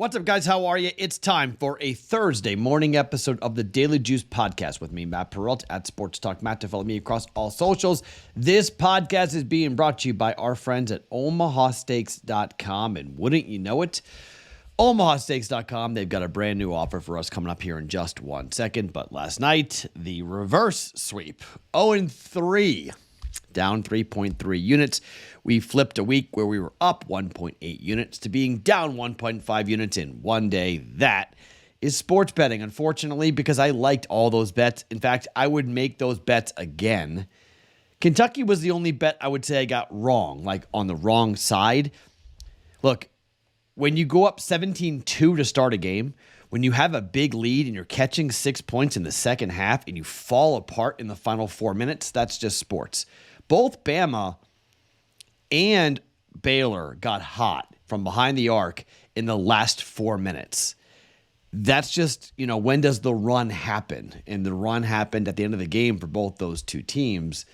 What's up, guys? How are you? It's time for a Thursday morning episode of the Daily Juice Podcast with me, Matt Perrault, at Sports Talk Matt, to follow me across all socials. This podcast is being brought to you by our friends at OmahaSteaks.com, and wouldn't you know it, OmahaSteaks.com, they've got a brand new offer for us coming up here in just 1 second. But last night, the reverse sweep, 0-3, down 3.3 units. We flipped a week where we were up 1.8 units to being down 1.5 units in one day. That is sports betting, unfortunately, because I liked all those bets. In fact, I would make those bets again. Kentucky was the only bet I would say I got wrong, like on the wrong side. Look, when you go up 17-2 to start a game, when you have a big lead and you're catching 6 points in the second half and you fall apart in the final 4 minutes, that's just sports. Both Bama and Baylor got hot from behind the arc in the last 4 minutes. That's just, when does the run happen? And the run happened at the end of the game for both those two teams.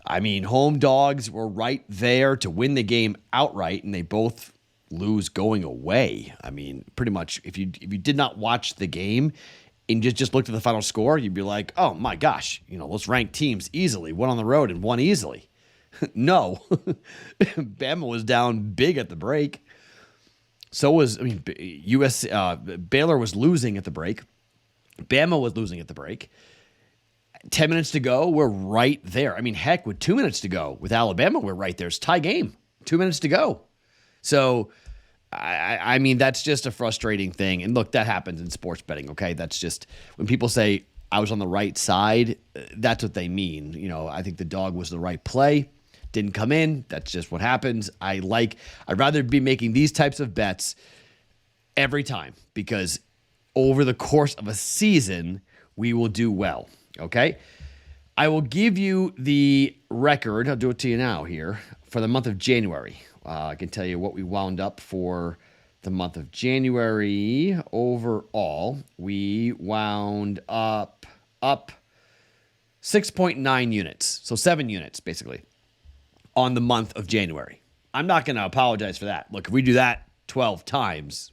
I mean, home dogs were right there to win the game outright, and they both lose going away. I mean, pretty much, if you did not watch the game and just looked at the final score, you'd be like, oh my gosh, those ranked teams easily won on the road and won easily. No, Bama was down big at the break. So was, Baylor was losing at the break. Bama was losing at the break. 10 minutes to go, we're right there. I mean, heck, with 2 minutes to go with Alabama, we're right there. It's tie game, 2 minutes to go. So, I mean, that's just a frustrating thing. And look, that happens in sports betting, okay? That's just, when people say I was on the right side, that's what they mean. I think the dog was the right play. Didn't come in. That's just what happens. I'd rather be making these types of bets every time, because over the course of a season, we will do well, okay? I will give you the record. I'll do it to you now here for the month of January. I can tell you what we wound up for the month of January. Overall, we wound up 6.9 units. So 7 units, basically, on the month of January. I'm not going to apologize for that. Look, if we do that 12 times,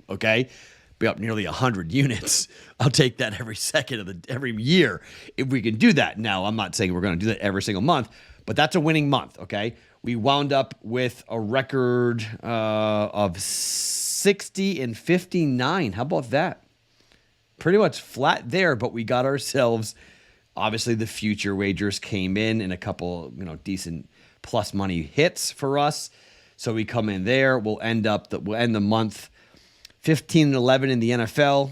okay, be up nearly 100 units. I'll take that every second of every year if we can do that. Now, I'm not saying we're going to do that every single month, but that's a winning month, okay? We wound up with a record of 60-59. How about that? Pretty much flat there, but we got ourselves, obviously the future wagers came in a couple, decent plus money hits for us. So we come in there. We'll end the month 15-11 in the NFL,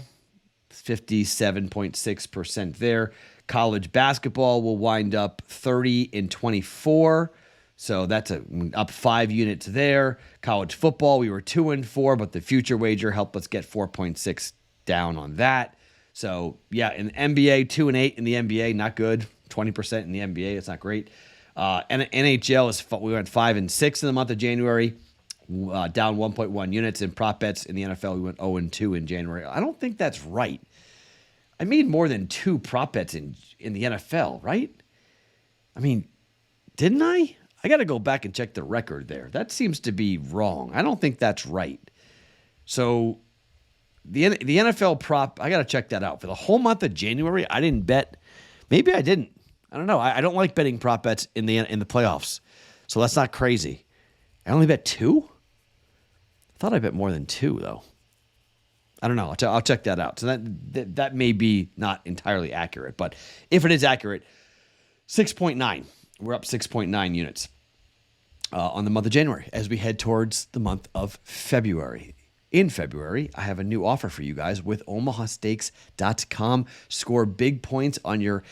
57.6% there. College basketball will wind up 30-24. So that's up 5 units there. College football, we were 2-4, but the future wager helped us get 4.6 down on that. So yeah, in the NBA, 2-8 in the NBA, not good. 20% in the NBA, it's not great. And NHL we went 5-6 in the month of January, down 1.1 units. In prop bets in the NFL, we went 0-2 in January. I don't think that's right. I made more than 2 prop bets in the NFL, right? I mean, didn't I? I got to go back and check the record there. That seems to be wrong. I don't think that's right. So the NFL prop, I got to check that out. For the whole month of January, I didn't bet. Maybe I didn't. I don't know. I don't like betting prop bets in the playoffs. So that's not crazy. I only bet 2? I thought I bet more than 2, though. I don't know. I'll check that out. So that may be not entirely accurate. But if it is accurate, 6.9. We're up 6.9 units on the month of January as we head towards the month of February. In February, I have a new offer for you guys with OmahaSteaks.com. Score big points at your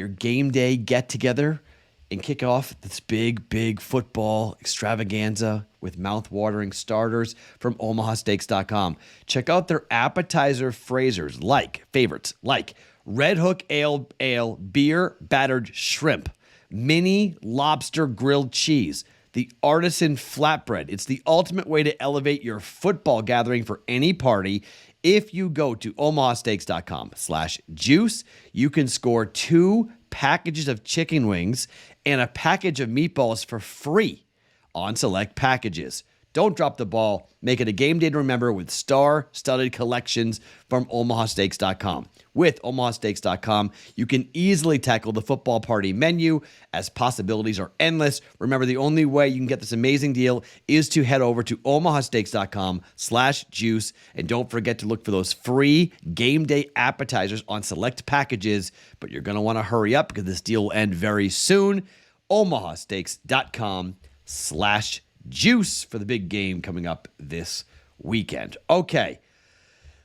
game day get-together and kick off this big football extravaganza with mouth-watering starters from OmahaSteaks.com. Check out their appetizer favorites like Red Hook Ale Beer Battered Shrimp, Mini Lobster Grilled Cheese, the Artisan Flatbread. It's the ultimate way to elevate your football gathering for any party. If you go to omahasteaks.com/juice, you can score 2 packages of chicken wings and a package of meatballs for free on select packages. Don't drop the ball. Make it a game day to remember with star-studded collections from OmahaSteaks.com. With OmahaSteaks.com, you can easily tackle the football party menu as possibilities are endless. Remember, the only way you can get this amazing deal is to head over to OmahaSteaks.com/juice. And don't forget to look for those free game day appetizers on select packages. But you're going to want to hurry up because this deal will end very soon. OmahaSteaks.com/juice for the big game coming up this weekend. Okay.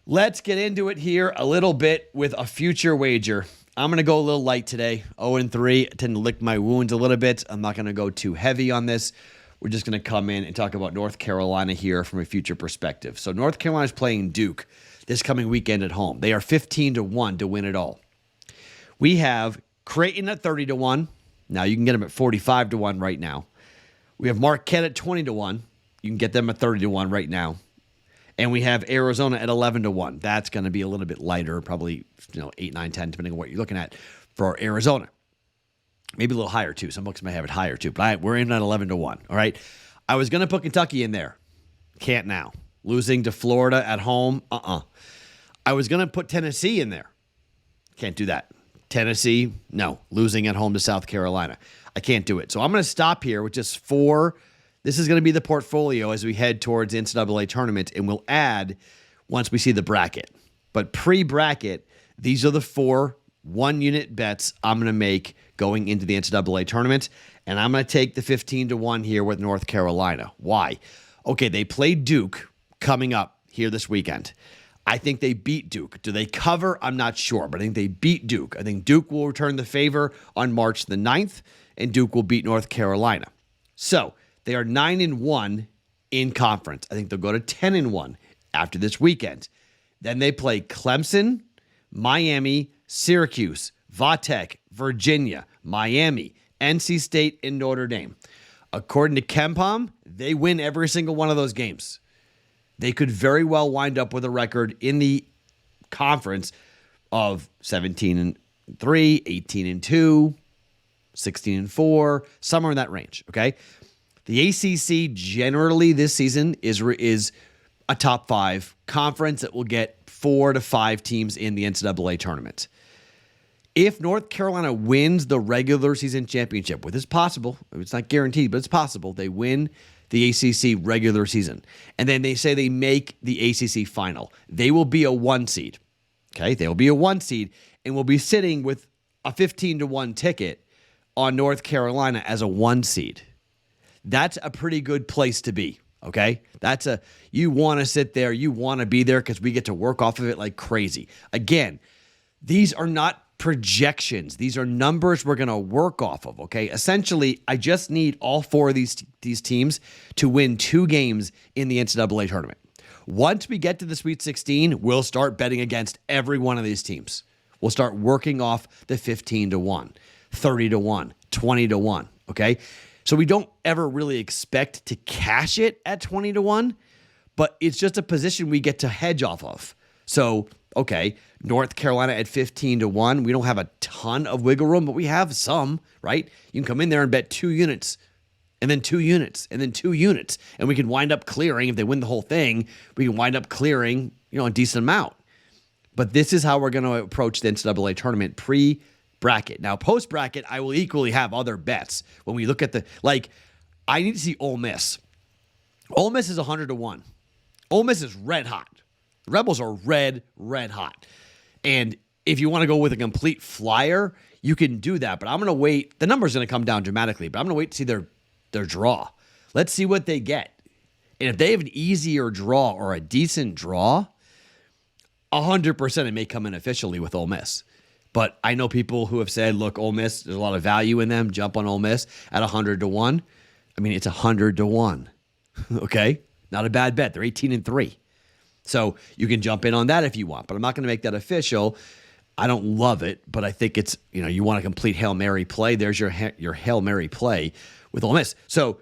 Let's get into it here a little bit with a future wager. I'm going to go a little light today, 0-3. I tend to lick my wounds a little bit. I'm not going to go too heavy on this. We're just going to come in and talk about North Carolina here from a future perspective. So North Carolina is playing Duke this coming weekend at home. They are 15-1 to win it all. We have Creighton at 30-1. Now you can get them at 45-1 right now. We have Marquette at 20-1. You can get them at 30-1 right now. And we have Arizona at 11-1. That's going to be a little bit lighter, probably 8, 9, 10, depending on what you're looking at for Arizona. Maybe a little higher, too. Some books may have it higher, too. But we're in at 11-1, all right? I was going to put Kentucky in there. Can't now. Losing to Florida at home, I was going to put Tennessee in there. Can't do that. Tennessee, no. Losing at home to South Carolina. I can't do it. So I'm going to stop here with just 4. This is going to be the portfolio as we head towards the NCAA tournament, and we'll add once we see the bracket. But pre-bracket, these are the 4 one-unit bets I'm going to make going into the NCAA tournament, and I'm going to take the 15-1 here with North Carolina. Why? Okay, they play Duke coming up here this weekend. I think they beat Duke. Do they cover? I'm not sure, but I think they beat Duke. I think Duke will return the favor on March the 9th, and Duke will beat North Carolina. So they are 9-1 in conference. I think they'll go to 10-1 after this weekend. Then they play Clemson, Miami, Syracuse, Vatech, Virginia, Miami, NC State, and Notre Dame. According to KenPom, they win every single one of those games. They could very well wind up with a record in the conference of 17-3, 18-2, 16-4, somewhere in that range, okay? The ACC generally this season is a top 5 conference that will get 4 to 5 teams in the NCAA tournament. If North Carolina wins the regular season championship, which is possible, it's not guaranteed, but it's possible, they win the ACC regular season, and then they say they make the ACC final, they will be a 1 seed. Okay, they will be a 1 seed and will be sitting with a 15-1 ticket on North Carolina as a 1 seed. That's a pretty good place to be, okay? You want to sit there, you want to be there because we get to work off of it like crazy. Again, these are not projections. These are numbers we're going to work off of, okay? Essentially, I just need all 4 of these teams to win 2 games in the NCAA tournament. Once we get to the Sweet 16, we'll start betting against every one of these teams. We'll start working off the 15-1, 30-1, 20-1, okay? So we don't ever really expect to cash it at 20-1, but it's just a position we get to hedge off of. So, okay, North Carolina at 15-1. We don't have a ton of wiggle room, but we have some, right? You can come in there and bet 2 units, and then 2 units, and then 2 units. And we can wind up clearing, if they win the whole thing, we can wind up clearing, a decent amount. But this is how we're going to approach the NCAA tournament pre-bracket. Now, post-bracket, I will equally have other bets. When we look at I need to see Ole Miss. Ole Miss is 100-1. Ole Miss is red hot. The Rebels are red hot. And if you want to go with a complete flyer, you can do that. But I'm going to wait. The number's going to come down dramatically, but I'm going to wait to see their draw. Let's see what they get. And if they have an easier draw or a decent draw, 100% it may come in officially with Ole Miss. But I know people who have said, look, Ole Miss, there's a lot of value in them. Jump on Ole Miss at 100-1. I mean, it's 100-1. Okay? Not a bad bet. They're 18-3. So you can jump in on that if you want, but I'm not going to make that official. I don't love it, but I think it's, you want a complete Hail Mary play. There's your Hail Mary play with Ole Miss. So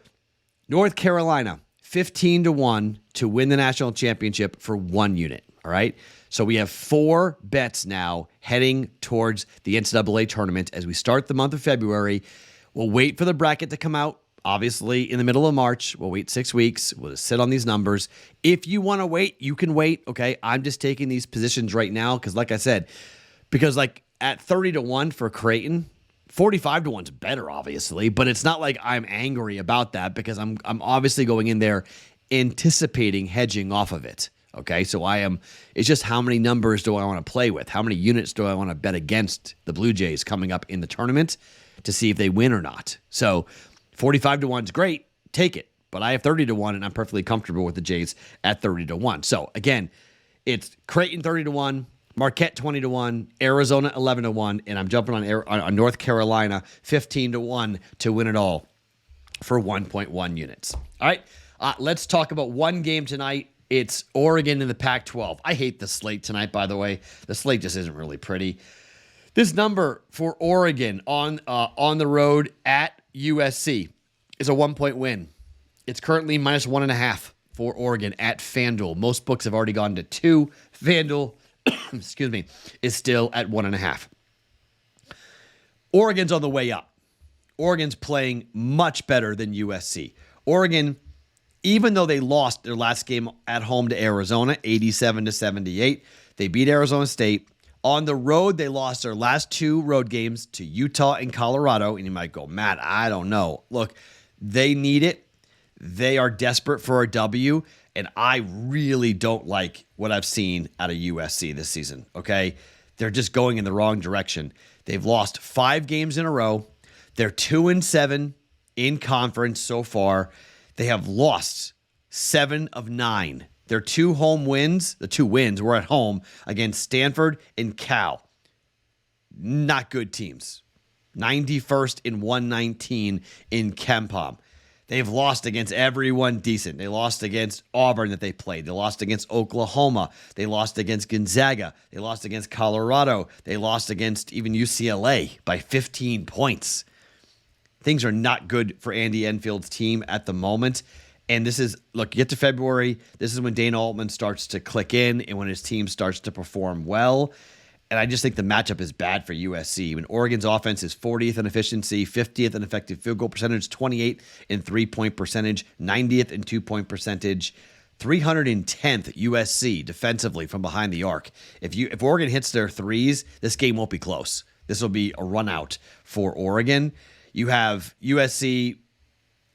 North Carolina, 15-1 to win the national championship for 1 unit. All right. So we have 4 bets now heading towards the NCAA tournament as we start the month of February. We'll wait for the bracket to come out obviously in the middle of March. We'll wait 6 weeks. We'll just sit on these numbers. If you want to wait, you can wait. Okay. I'm just taking these positions right now because, like I said, like at 30-1 for Creighton, 45-1 is better, obviously, but it's not like I'm angry about that because I'm obviously going in there anticipating hedging off of it. Okay, so it's just how many numbers do I want to play with? How many units do I want to bet against the Blue Jays coming up in the tournament to see if they win or not? So 45-1 is great, take it. But I have 30-1 and I'm perfectly comfortable with the Jays at 30-1. So again, it's Creighton 30-1, Marquette 20-1, Arizona 11-1, and I'm jumping on North Carolina 15-1 to win it all for 1.1 units. All right, let's talk about one game tonight. It's Oregon in the Pac-12. I hate the slate tonight, by the way. The slate just isn't really pretty. This number for Oregon on the road at USC is a 1-point win. It's currently minus 1.5 for Oregon at FanDuel. Most books have already gone to 2. FanDuel is still at 1.5. Oregon's on the way up. Oregon's playing much better than USC. Oregon, even though they lost their last game at home to Arizona, 87-78, they beat Arizona State. On the road, they lost their last 2 road games to Utah and Colorado. And you might go, Matt, I don't know. Look, they need it. They are desperate for a W. And I really don't like what I've seen out of USC this season, okay? They're just going in the wrong direction. They've lost 5 games in a row. They're 2-7 in conference so far. They have lost 7 of 9. Their 2 home wins, the 2 wins were at home against Stanford and Cal. Not good teams. 91st in 119 in KenPom. They've lost against everyone decent. They lost against Auburn that they played. They lost against Oklahoma. They lost against Gonzaga. They lost against Colorado. They lost against even UCLA by 15 points. Things are not good for Andy Enfield's team at the moment. And you get to February, this is when Dana Altman starts to click in and when his team starts to perform well. And I just think the matchup is bad for USC. When Oregon's offense is 40th in efficiency, 50th in effective field goal percentage, 28th in three-point percentage, 90th in two-point percentage, 310th USC defensively from behind the arc. If Oregon hits their threes, this game won't be close. This will be a run out for Oregon. You have USC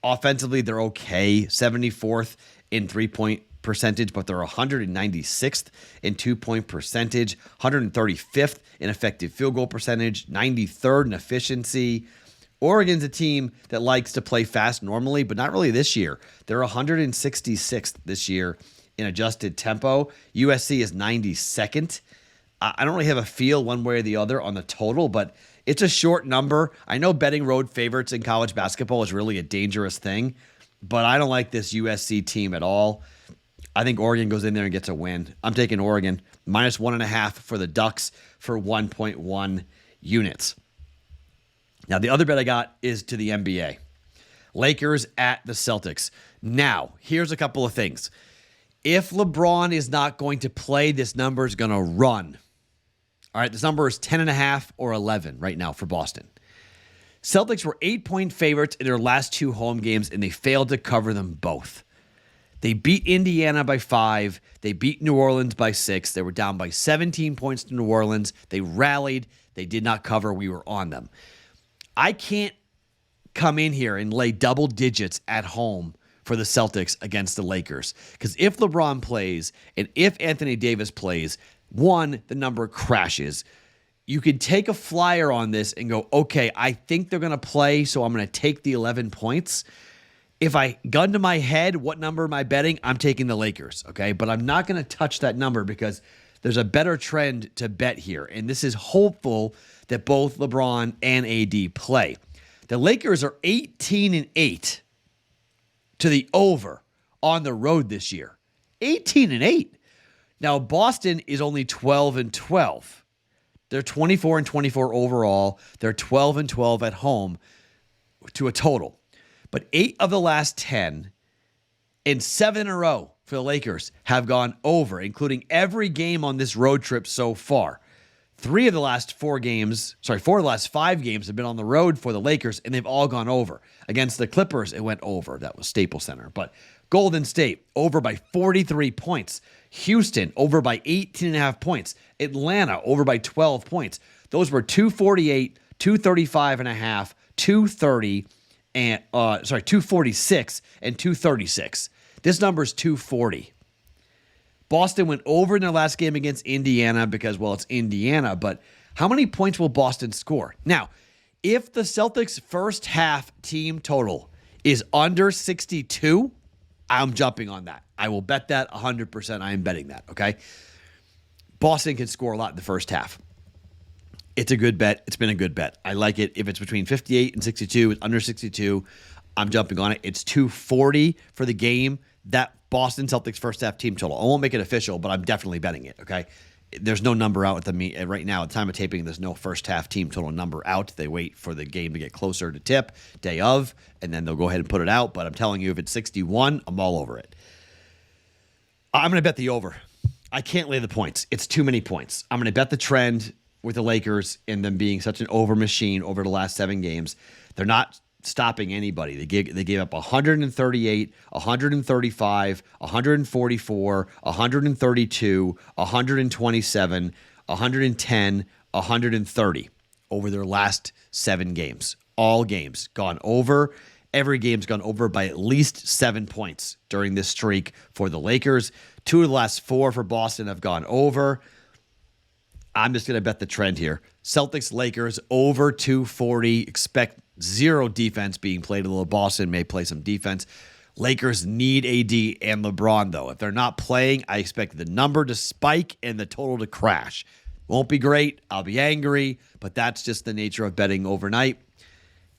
offensively, they're okay, 74th in three-point percentage, but they're 196th in two-point percentage, 135th in effective field goal percentage, 93rd in efficiency. Oregon's a team that likes to play fast normally, but not really this year. They're 166th this year in adjusted tempo. USC is 92nd. I don't really have a feel one way or the other on the total, but it's a short number. I know betting road favorites in college basketball is really a dangerous thing, but I don't like this USC team at all. I think Oregon goes in there and gets a win. I'm taking Oregon minus 1.5 for the Ducks for 1.1 units. Now, the other bet I got is to the NBA. Lakers at the Celtics. Now, here's a couple of things. If LeBron is not going to play, this number is going to run. All right, this number is 10.5 or 11 right now for Boston. Celtics were 8-point favorites in their last 2 home games, and they failed to cover them both. They beat Indiana by 5. They beat New Orleans by 6. They were down by 17 points to New Orleans. They rallied. They did not cover. We were on them. I can't come in here and lay double digits at home for the Celtics against the Lakers. Because if LeBron plays and if Anthony Davis plays, one, the number crashes. You can take a flyer on this and go, okay, I think they're going to play, so I'm going to take the 11 points. If I gun to my head, what number am I betting? I'm taking the Lakers, okay? But I'm not going to touch that number because there's a better trend to bet here. And this is hopeful that both LeBron and AD play. The Lakers are 18-8 to the over on the road this year. 18-8. Now, Boston is only 12-12. They're 24-24 overall. They're 12-12 at home to a total. But 8 of the last 10 and 7 in a row for the Lakers have gone over, including every game on this road trip so far. 4 of the last 5 games have been on the road for the Lakers, and they've all gone over. Against the Clippers, it went over. That was Staples Center. But Golden State, over by 43 points. Houston, over by 18.5 points. Atlanta, over by 12 points. Those were 248, 235.5, 230, and 246, and 236. This number is 240. Boston went over in their last game against Indiana because, well, it's Indiana, but how many points will Boston score? Now, if the Celtics' first half team total is under 62, I'm jumping on that. I will bet that 100%. I am betting that, okay? Boston can score a lot in the first half. It's a good bet. It's been a good bet. I like it. If it's between 58 and 62, it's under 62, I'm jumping on it. It's 240 for the game. That Boston Celtics first half team total. I won't make it official, but I'm definitely betting it, okay? There's no number out right now. At the time of taping, there's no first half team total number out. They wait for the game to get closer to tip, day of, and then they'll go ahead and put it out. But I'm telling you, if it's 61, I'm all over it. I'm going to bet the over. I can't lay the points. It's too many points. I'm going to bet the trend with the Lakers and them being such an over machine over the last 7 games. They're not stopping anybody. They gave up 138, 135, 144, 132, 127, 110, 130 over their last 7 games. All games gone over. Every game's gone over by at least 7 points during this streak for the Lakers. 2 of the last 4 for Boston have gone over. I'm just going to bet the trend here. Celtics, Lakers, over 240. Expect 0 defense being played, although Boston may play some defense. Lakers need AD and LeBron, though. If they're not playing, I expect the number to spike and the total to crash. Won't be great. I'll be angry, but that's just the nature of betting overnight.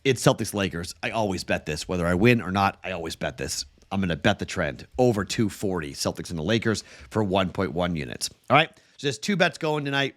It's Celtics, Lakers. I always bet this. Whether I win or not, I always bet this. I'm going to bet the trend. Over 240. Celtics and the Lakers for 1.1 units. All right? So there's 2 bets going tonight.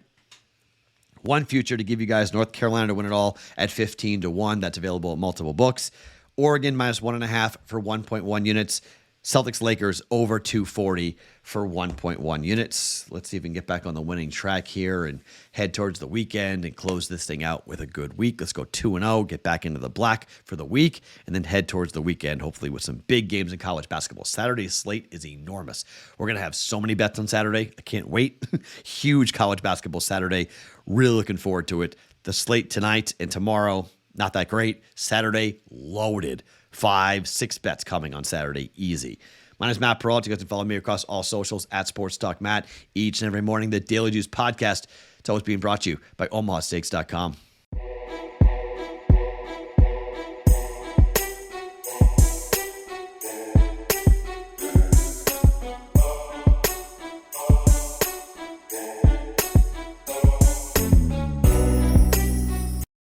One future to give you guys North Carolina to win it all at 15-1. That's available at multiple books. Oregon minus 1.5 for 1.1 units. Celtics Lakers over 240 for 1.1 units. Let's see if we can get back on the winning track here and head towards the weekend and close this thing out with a good week. Let's go 2-0, get back into the black for the week, and then head towards the weekend, hopefully with some big games in college basketball. Saturday's slate is enormous. We're going to have so many bets on Saturday. I can't wait. Huge college basketball Saturday. Really looking forward to it. The slate tonight and tomorrow, not that great. Saturday, loaded. 5, 6 bets coming on Saturday. Easy. My name is Matt Perrault. You guys can follow me across all socials at Sports Talk Matt. Each and every morning, the Daily Juice podcast. It's always being brought to you by OmahaSteaks.com.